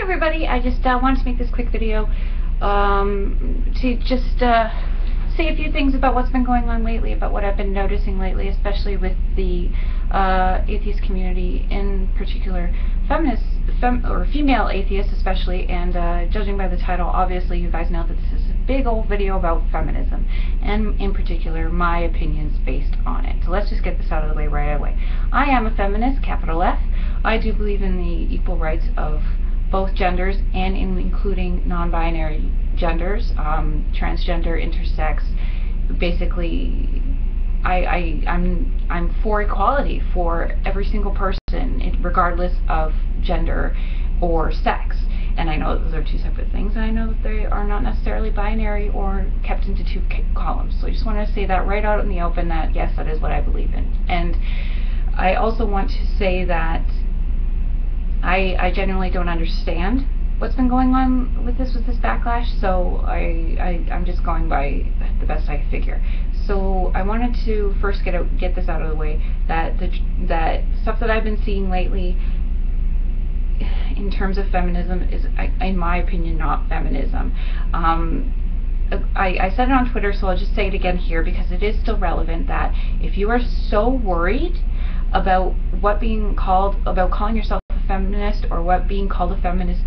everybody, I just wanted to make this quick video to just say a few things about what's been going on lately, about what I've been noticing lately, especially with the atheist community, in particular feminists, or female atheists especially, and judging by the title, obviously you guys know that this is a big old video about feminism, and in particular my opinions based on it. So let's just get this out of the way right away. I am a feminist, capital F. I do believe in the equal rights of both genders, and including non-binary genders, transgender, intersex. Basically, I'm for equality for every single person, regardless of gender or sex. And I know those are two separate things, and I know that they are not necessarily binary or kept into two columns. So I just want to say that right out in the open, that yes, that is what I believe in. And I also want to say that I genuinely don't understand what's been going on with this backlash, so I'm just going by the best I figure. So I wanted to first get this out of the way, that that stuff that I've been seeing lately in terms of feminism is, in my opinion, not feminism. I said it on Twitter, so I'll just say it again here because it is still relevant, that if you are so worried about calling yourself a feminist, or what being called a feminist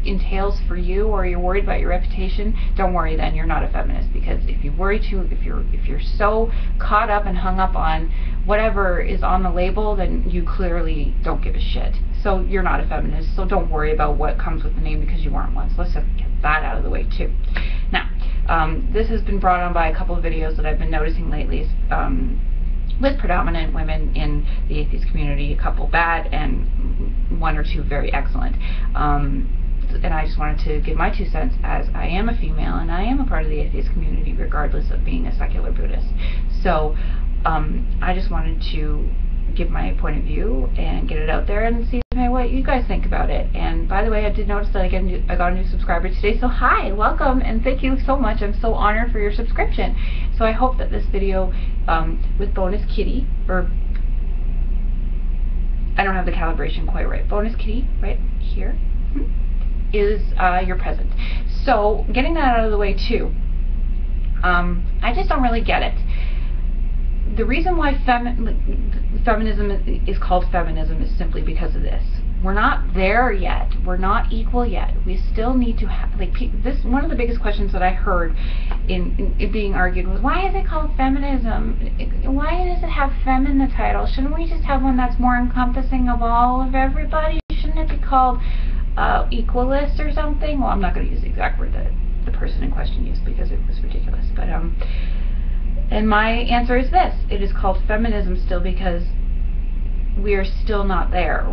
entails for you, or you're worried about your reputation, don't worry, then you're not a feminist. Because if you're so caught up and hung up on whatever is on the label, then you clearly don't give a shit. So you're not a feminist, so don't worry about what comes with the name, because you weren't one. So let's just get that out of the way too. Now, this has been brought on by a couple of videos that I've been noticing lately, with predominant women in the atheist community, a couple bad and one or two very excellent. And I just wanted to give my 2 cents, as I am a female and I am a part of the atheist community regardless of being a secular Buddhist. So I just wanted to give my point of view and get it out there and see what you guys think about it. And by the way, I did notice that I got a new subscriber today, so hi, welcome, and thank you so much. I'm so honored for your subscription. So I hope that this video with bonus kitty, or I don't have the calibration quite right, bonus kitty right here, is your present. So getting that out of the way too, I just don't really get it. The reason why feminism is called feminism is simply because of this. We're not there yet. We're not equal yet. We still need to have, like, this. One of the biggest questions that I heard in being argued was, why is it called feminism? Why does it have fem in the title? Shouldn't we just have one that's more encompassing of all of everybody? Shouldn't it be called equalist or something? Well, I'm not going to use the exact word that the person in question used because it was ridiculous. But and my answer is this: it is called feminism still because we are still not there.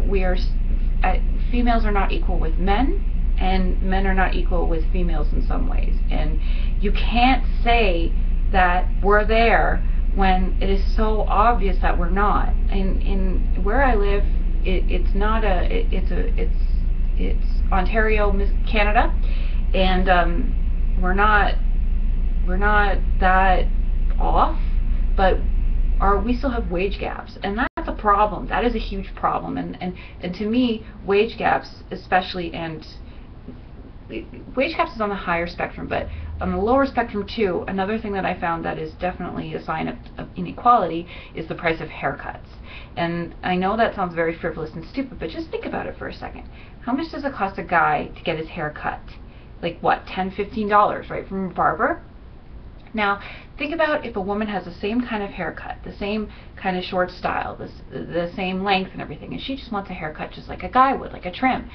Females are not equal with men, and men are not equal with females in some ways. And you can't say that we're there when it is so obvious that we're not. In where I live, it's Ontario, Canada, and we're not that off, but we still have wage gaps, and that's a problem. That is a huge problem, and to me, wage gaps especially, and wage gaps is on the higher spectrum, but on the lower spectrum too, another thing that I found that is definitely a sign of inequality is the price of haircuts. And I know that sounds very frivolous and stupid, but just think about it for a second. How much does it cost a guy to get his hair cut? Like what, $10, $15, right, from a barber? Now, think about if a woman has the same kind of haircut, the same kind of short style, the same length and everything, and she just wants a haircut just like a guy would, like a trim.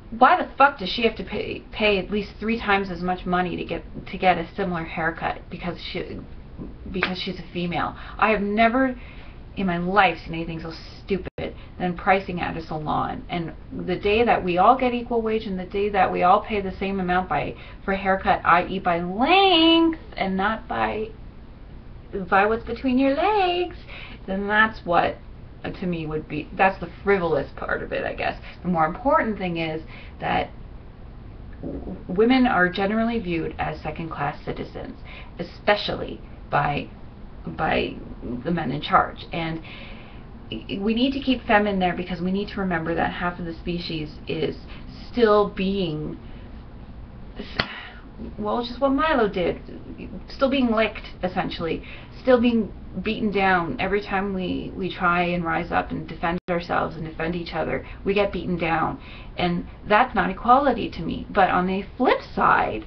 Why the fuck does she have to pay at least 3 times as much money to get a similar haircut because she's a female? I have never in my life seen anything so stupid than pricing at a salon. And the day that we all get equal wage, and the day that we all pay the same amount for a haircut, i.e. by length and not by what's between your legs, then that's what to me would be, that's the frivolous part of it, I guess. The more important thing is that women are generally viewed as second-class citizens, especially by the men in charge. And we need to keep fem in there because we need to remember that half of the species is still being, well, just what Milo did, still being licked, essentially, still being beaten down. Every time we try and rise up and defend ourselves and defend each other, we get beaten down. And that's not equality to me. But on the flip side,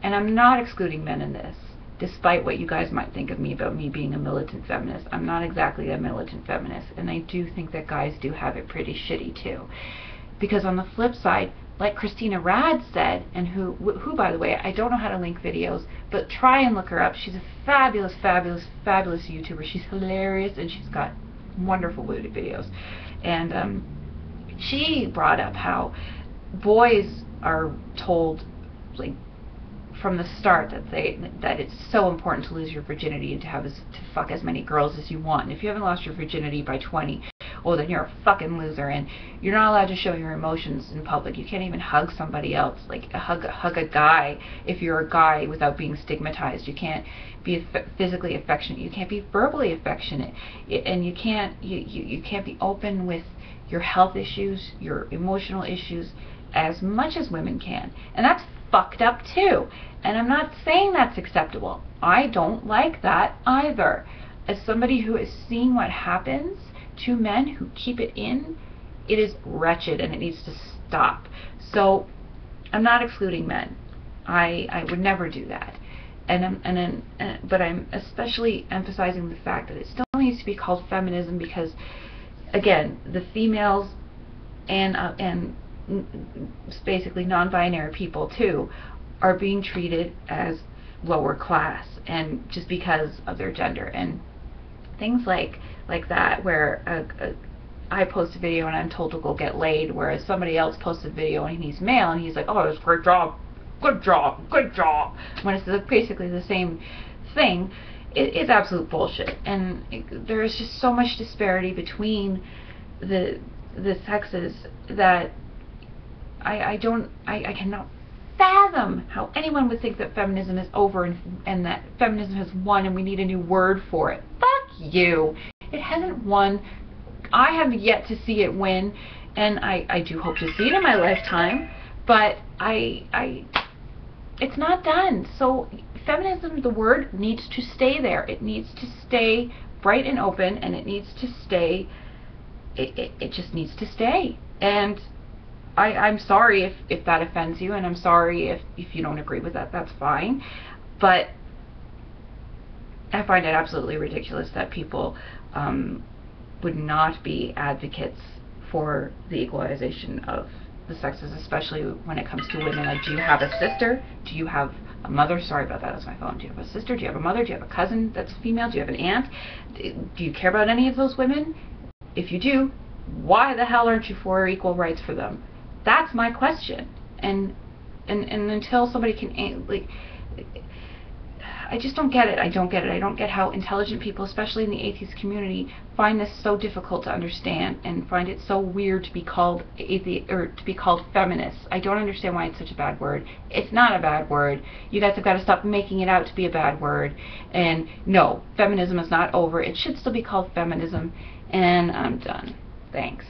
and I'm not excluding men in this, despite what you guys might think of me about me being a militant feminist, I'm not exactly a militant feminist, and I do think that guys do have it pretty shitty too. Because on the flip side, like Christina Rad said, and who by the way, I don't know how to link videos, but try and look her up. She's a fabulous, fabulous, fabulous YouTuber. She's hilarious, and she's got wonderful videos. And she brought up how boys are told, like, from the start that it's so important to lose your virginity and to fuck as many girls as you want. And if you haven't lost your virginity by 20, well, then you're a fucking loser, and you're not allowed to show your emotions in public. You can't even hug somebody else, like hug a guy if you're a guy without being stigmatized. You can't be physically affectionate. You can't be verbally affectionate, and you can't be open with your health issues, your emotional issues, as much as women can. And that's fucked up too. And I'm not saying that's acceptable. I don't like that either. As somebody who has seen what happens to men who keep it in, it is wretched, and it needs to stop. So I'm not excluding men. I would never do that. But I'm especially emphasizing the fact that it still needs to be called feminism, because again, the females and basically non-binary people too are being treated as lower class, and just because of their gender, and things like that, where I post a video and I'm told to go get laid, whereas somebody else posts a video and he's male and he's like, oh, it's a great job, good job, good job, when it's basically the same thing. It's absolute bullshit. And there is just so much disparity between the sexes that I cannot fathom how anyone would think that feminism is over and that feminism has won and we need a new word for it. Fuck you. It hasn't won. I have yet to see it win, and I do hope to see it in my lifetime, but it's not done. So feminism, the word, needs to stay there. It needs to stay bright and open, and it needs to stay, it just needs to stay. And I'm sorry if that offends you, and I'm sorry if you don't agree with that. That's fine. But I find it absolutely ridiculous that people would not be advocates for the equalization of the sexes, especially when it comes to women. Like, do you have a sister? Do you have a mother? Sorry about that, that's my phone. Do you have a sister? Do you have a mother? Do you have a cousin that's female? Do you have an aunt? Do you care about any of those women? If you do, why the hell aren't you for equal rights for them? That's my question. And until somebody can, like, I just don't get it. I don't get it. I don't get how intelligent people, especially in the atheist community, find this so difficult to understand and find it so weird to be called to be called feminists. I don't understand why it's such a bad word. It's not a bad word. You guys have got to stop making it out to be a bad word. And no, feminism is not over. It should still be called feminism. And I'm done. Thanks.